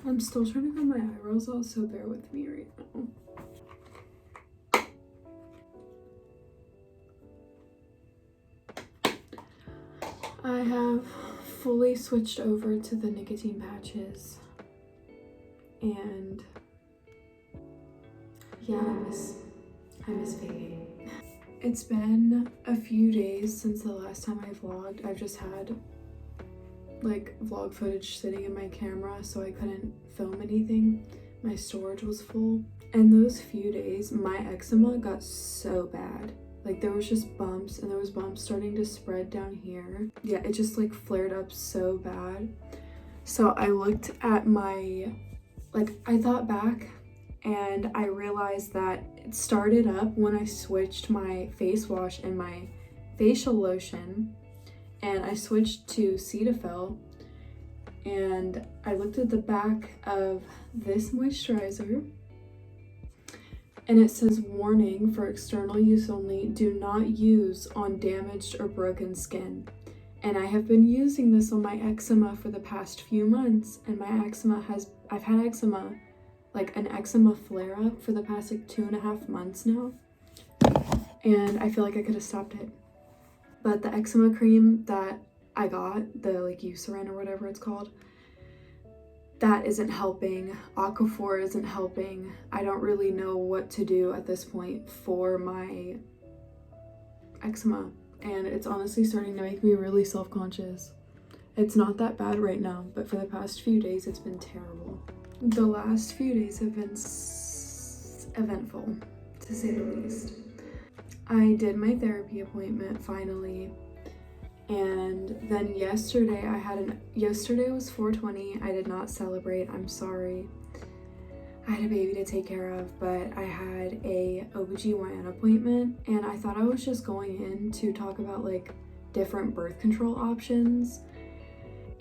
I'm still trying to get my eyebrows out, so bear with me right now. I have fully switched over to the nicotine patches, and yeah, I miss vaping. It's been a few days since the last time I vlogged. I've just had like vlog footage sitting in my camera, so I couldn't film anything. My storage was full. And those few days, my eczema got so bad. Like there was just bumps, and there was bumps starting to spread down here. Yeah, it just like flared up so bad. So I looked at my, I thought back, and I realized that it started up when I switched my face wash and my facial lotion, and I switched to Cetaphil, and I looked at the back of this moisturizer, and it says, warning, for external use only, do not use on damaged or broken skin. And I have been using this on my eczema for the past few months, and my eczema I've had eczema, like an eczema flare-up for the past like 2.5 months now, and I feel like I could have stopped it. But the eczema cream that I got, the like Eucerin or whatever it's called, that isn't helping. Aquaphor isn't helping. I don't really know what to do at this point for my eczema, and it's honestly starting to make me really self-conscious. It's not that bad right now, but for the past few days it's been terrible. The last few days have been eventful, to say the least. I did my therapy appointment finally, and then yesterday yesterday was 4/20. I did not celebrate, I'm sorry. I had a baby to take care of, but I had a OBGYN appointment, and I thought I was just going in to talk about like different birth control options,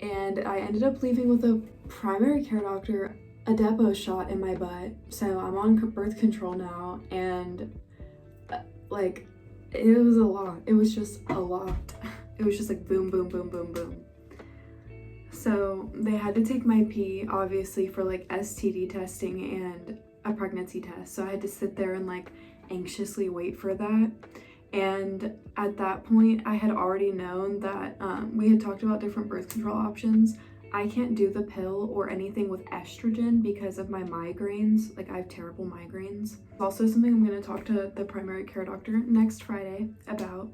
and I ended up leaving with a primary care doctor a depot shot in my butt. So I'm on birth control now, and like it was a lot. It was just a lot. It was just like boom, boom, boom, boom, boom. So they had to take my pee, obviously, for like STD testing and a pregnancy test. So I had to sit there and like anxiously wait for that. And at that point, I had already known that we had talked about different birth control options. I can't do the pill or anything with estrogen because of my migraines. Like, I have terrible migraines. Also something I'm going to talk to the primary care doctor next Friday about,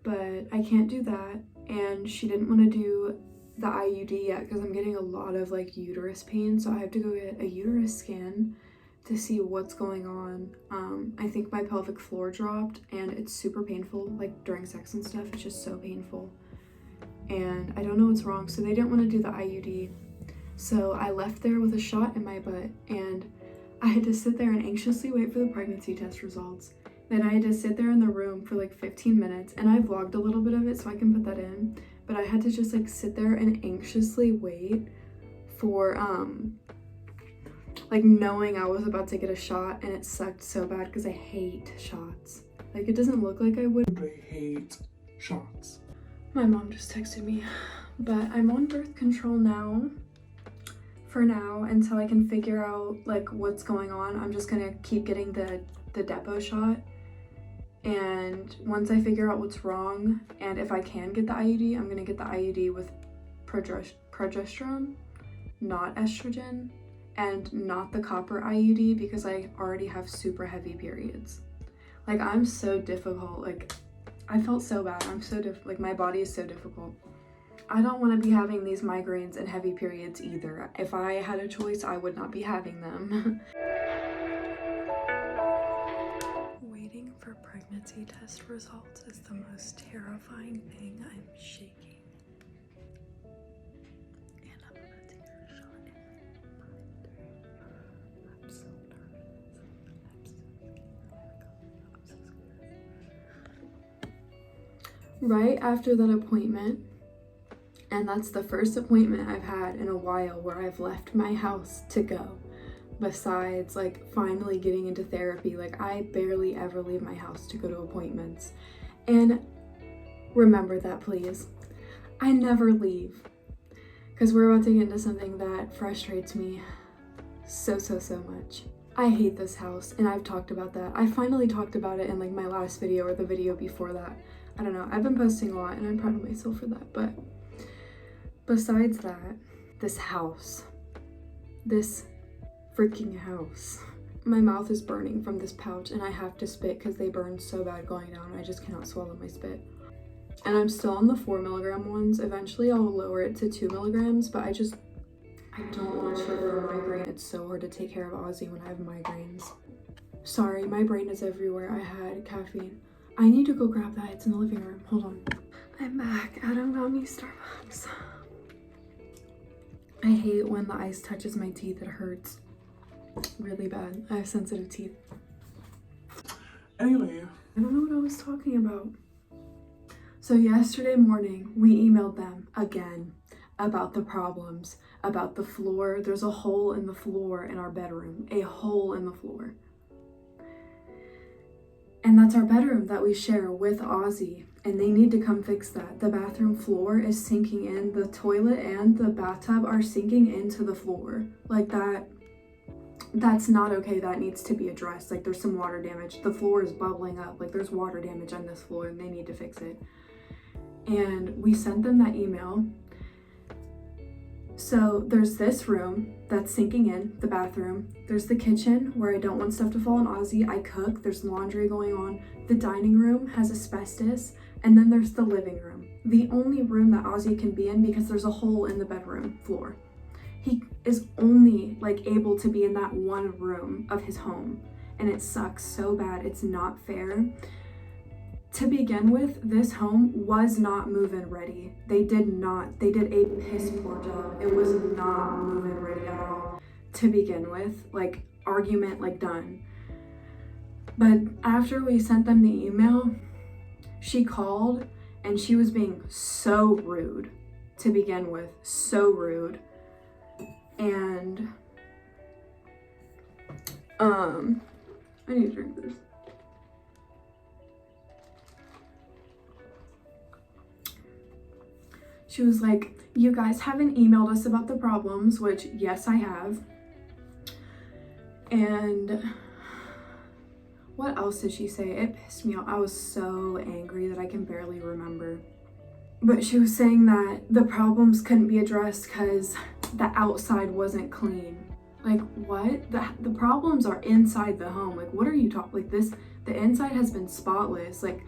but I can't do that. And she didn't want to do the IUD yet because I'm getting a lot of like uterus pain, so I have to go get a uterus scan to see what's going on. I think my pelvic floor dropped, and it's super painful, like during sex and stuff. It's just so painful, and I don't know what's wrong, so they didn't want to do the IUD. So I left there with a shot in my butt, and I had to sit there and anxiously wait for the pregnancy test results. Then I had to sit there in the room for like 15 minutes, and I vlogged a little bit of it so I can put that in, but I had to just like sit there and anxiously wait for like knowing I was about to get a shot, and it sucked so bad because I hate shots. Like, it doesn't look like I would. I hate shots. My mom just texted me, but I'm on birth control now. For now, until I can figure out like what's going on. I'm just gonna keep getting the depot shot, and once I figure out what's wrong, and if I can get the IUD, I'm gonna get the IUD with progesterone, not estrogen, and not the copper IUD because I already have super heavy periods. Like, I'm so difficult. Like, I felt so bad. I'm so like, my body is so difficult. I don't want to be having these migraines and heavy periods either. If I had a choice, I would not be having them. Waiting for pregnancy test results is the most terrifying thing. I'm shaking. And I'm about to get a shot in my butt. I'm so nervous. I'm so scared. Right after that appointment, and that's the first appointment I've had in a while where I've left my house to go, besides like finally getting into therapy. Like, I barely ever leave my house to go to appointments, and remember that, please. I never leave. because we're about to get into something that frustrates me so much. I hate this house, and I've talked about that. I finally talked about it in like my last video or the video before that. I don't know, I've been posting a lot and I'm proud of myself for that, but besides that, this house, this freaking house. My mouth is burning from this pouch and I have to spit because they burn so bad going down. I just cannot swallow my spit. And I'm still on the 4 milligram ones. Eventually I'll lower it to 2 milligrams, but I don't want to trigger a migraine. It's so hard to take care of Ozzy when I have migraines. Sorry, my brain is everywhere. I had caffeine. I need to go grab that. It's in the living room. Hold on. I'm back. Adam got me Starbucks. I hate when the ice touches my teeth. It hurts really bad. I have sensitive teeth. Anyway. I don't know what I was talking about. So yesterday morning, we emailed them again about the problems, about the floor. There's a hole in the floor in our bedroom, a hole in the floor. And that's our bedroom that we share with Ozzy, and they need to come fix that. The bathroom floor is sinking in. The toilet and the bathtub are sinking into the floor. Like that's not okay. That needs to be addressed. Like there's some water damage. The floor is bubbling up. Like there's water damage on this floor and they need to fix it. And we sent them that email. So there's this room that's sinking in, the bathroom. There's the kitchen where I don't want stuff to fall on Ozzy. I cook, there's laundry going on. The dining room has asbestos. And then there's the living room. The only room that Ozzy can be in because there's a hole in the bedroom floor. He is only like able to be in that one room of his home. And it sucks so bad. It's not fair. To begin with, this home was not move-in ready. They did a piss poor job. It was not move-in ready at all. To begin with, like argument like done. But after we sent them the email, she called and she was being so rude to begin with, so rude. And I need to drink this. She was like, you guys haven't emailed us about the problems, which yes, I have. And what else did she say? It pissed me off. I was so angry that I can barely remember. But she was saying that the problems couldn't be addressed because the outside wasn't clean. Like, what? The problems are inside the home. Like, what are you talking? Like, the inside has been spotless. Like,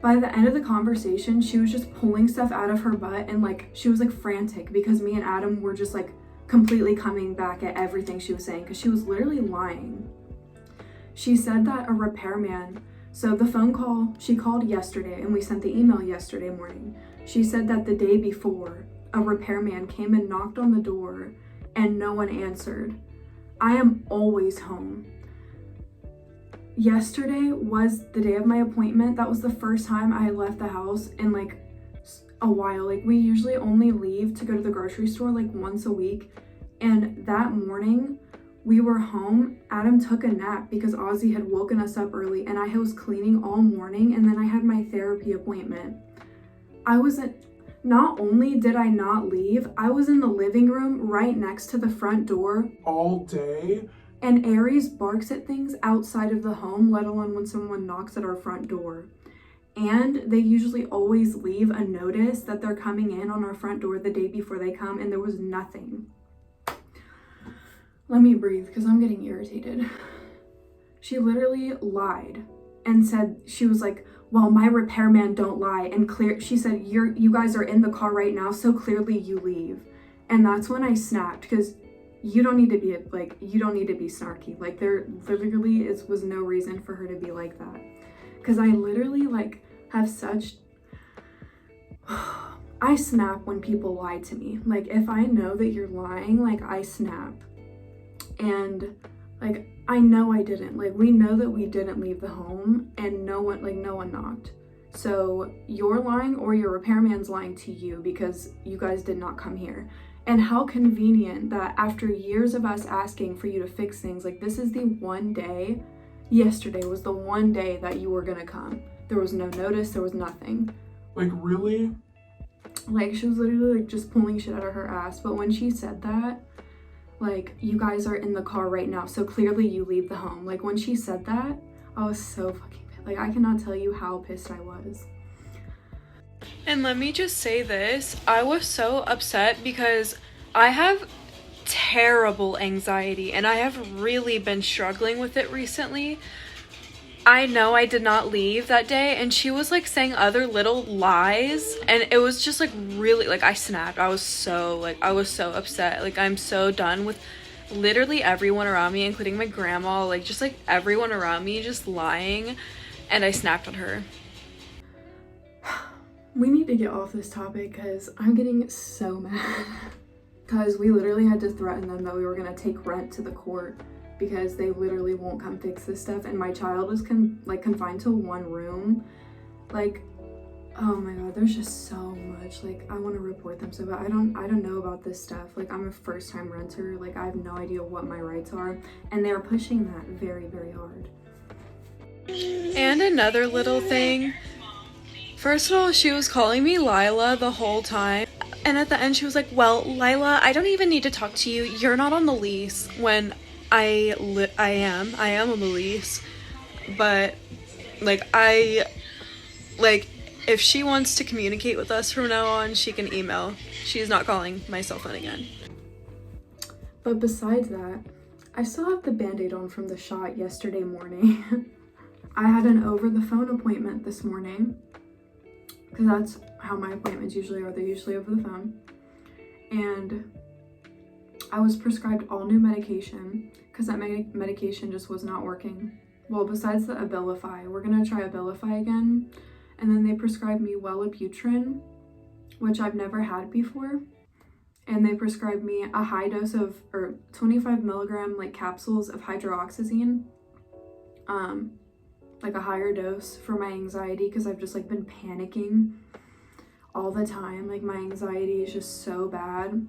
by the end of the conversation, she was just pulling stuff out of her butt and like, she was like frantic because me and Adam were just like completely coming back at everything she was saying because she was literally lying. She said that a repairman, so the phone call, she called yesterday and we sent the email yesterday morning. She said that the day before, a repairman came and knocked on the door and no one answered. I am always home. Yesterday was the day of my appointment. That was the first time I had left the house in like a while. Like we usually only leave to go to the grocery store like once a week. And that morning we were home. Adam took a nap because Ozzy had woken us up early and I was cleaning all morning and then I had my therapy appointment. Not only did I not leave, I was in the living room right next to the front door all day. And Aries barks at things outside of the home, let alone when someone knocks at our front door. And they usually always leave a notice that they're coming in on our front door the day before they come, and there was nothing. Let me breathe, because I'm getting irritated. She literally lied and said, she was like, well, my repairman don't lie. And she said, you guys are in the car right now, so clearly you leave. And that's when I snapped, because you don't need to be snarky. Like there literally was no reason for her to be like that. Cause I literally like have such, I snap when people lie to me. Like if I know that you're lying, like I snap. And like, I know I didn't, like we know that we didn't leave the home and no one knocked. So you're lying or your repairman's lying to you because you guys did not come here. And how convenient that after years of us asking for you to fix things, like this is the one day, yesterday was the one day that you were gonna come. There was no notice, there was nothing. Like really? Like, she was literally like just pulling shit out of her ass. But when she said that, like, you guys are in the car right now, so clearly you leave the home. Like, when she said that, I was so fucking pissed. Like, I cannot tell you how pissed I was. And let me just say this, I was so upset because I have terrible anxiety and I have really been struggling with it recently. I know I did not leave that day, and she was like saying other little lies, and it was just like really, like, I snapped. I was so upset. Like, I'm so done with literally everyone around me, including my grandma, like just like everyone around me just lying, and I snapped on her. We need to get off this topic because I'm getting so mad. Because we literally had to threaten them that we were going to take rent to the court because they literally won't come fix this stuff, and my child is confined to one room. Like, oh my god, there's just so much. Like, I want to report them so bad. I don't know about this stuff. Like, I'm a first-time renter. Like, I have no idea what my rights are, and they're pushing that very, very hard. And another little thing, first of all, she was calling me Lila the whole time, and at the end she was like, well, Lila, I don't even need to talk to you, you're not on the lease, when I am on the lease. But like, if she wants to communicate with us from now on, she can email. She's not calling my cell phone again. But besides that, I still have the band-aid on from the shot yesterday morning. I had an over-the-phone appointment this morning, because that's how my appointments usually are. They're usually over the phone. And I was prescribed all new medication because that medication just was not working. Well, besides the Abilify, we're gonna try Abilify again. And then they prescribed me Wellibutrin, which I've never had before. And they prescribed me a high dose of, or 25 milligram like capsules of hydroxyzine. Like a higher dose for my anxiety, because I've just like been panicking all the time. Like, my anxiety is just so bad,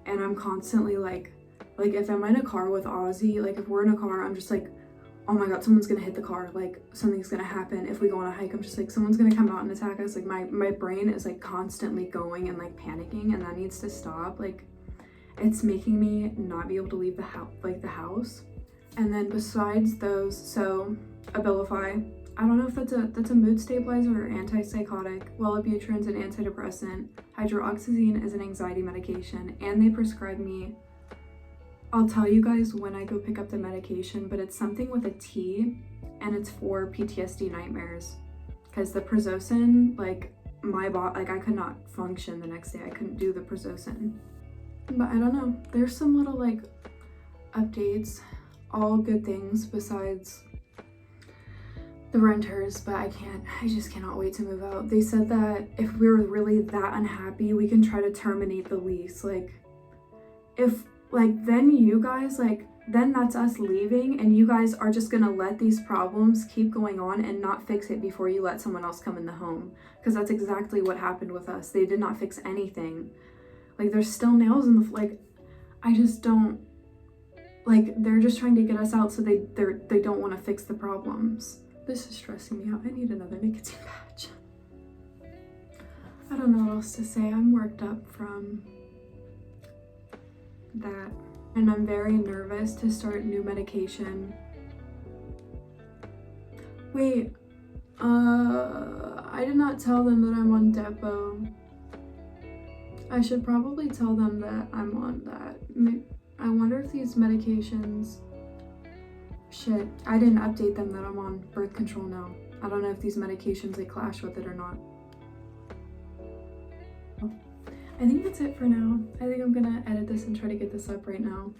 and I'm constantly like if I'm in a car with Ozzy, like if we're in a car, I'm just like, oh my god, someone's gonna hit the car, like something's gonna happen. If we go on a hike, I'm just like, someone's gonna come out and attack us. Like, my brain is like constantly going and like panicking, and that needs to stop. Like, it's making me not be able to leave the house. And then besides those, so Abilify, I don't know if that's a mood stabilizer or antipsychotic. Wellibutrin's an antidepressant. Hydroxyzine is an anxiety medication. And they prescribed me, I'll tell you guys when I go pick up the medication, but it's something with a T, and it's for PTSD nightmares. Because the Prazosin, like, I could not function the next day. I couldn't do the Prazosin. But I don't know. There's some little like updates, all good things besides the renters, but I just cannot wait to move out. They said that if we were really that unhappy, we can try to terminate the lease. Like, if, like, then you guys, like, then that's us leaving, and you guys are just gonna let these problems keep going on and not fix it before you let someone else come in the home. Because that's exactly what happened with us. They did not fix anything. Like, there's still nails in the, like, I just don't, like, they're just trying to get us out so they don't want to fix the problems. This is stressing me out. I need another nicotine patch. I don't know what else to say. I'm worked up from that. And I'm very nervous to start new medication. Wait, I did not tell them that I'm on Depo. I should probably tell them that I'm on that. I wonder if these medications... Shit, I didn't update them that I'm on birth control now. I don't know if these medications, they clash with it or not. I think that's it for now. I think I'm gonna edit this and try to get this up right now.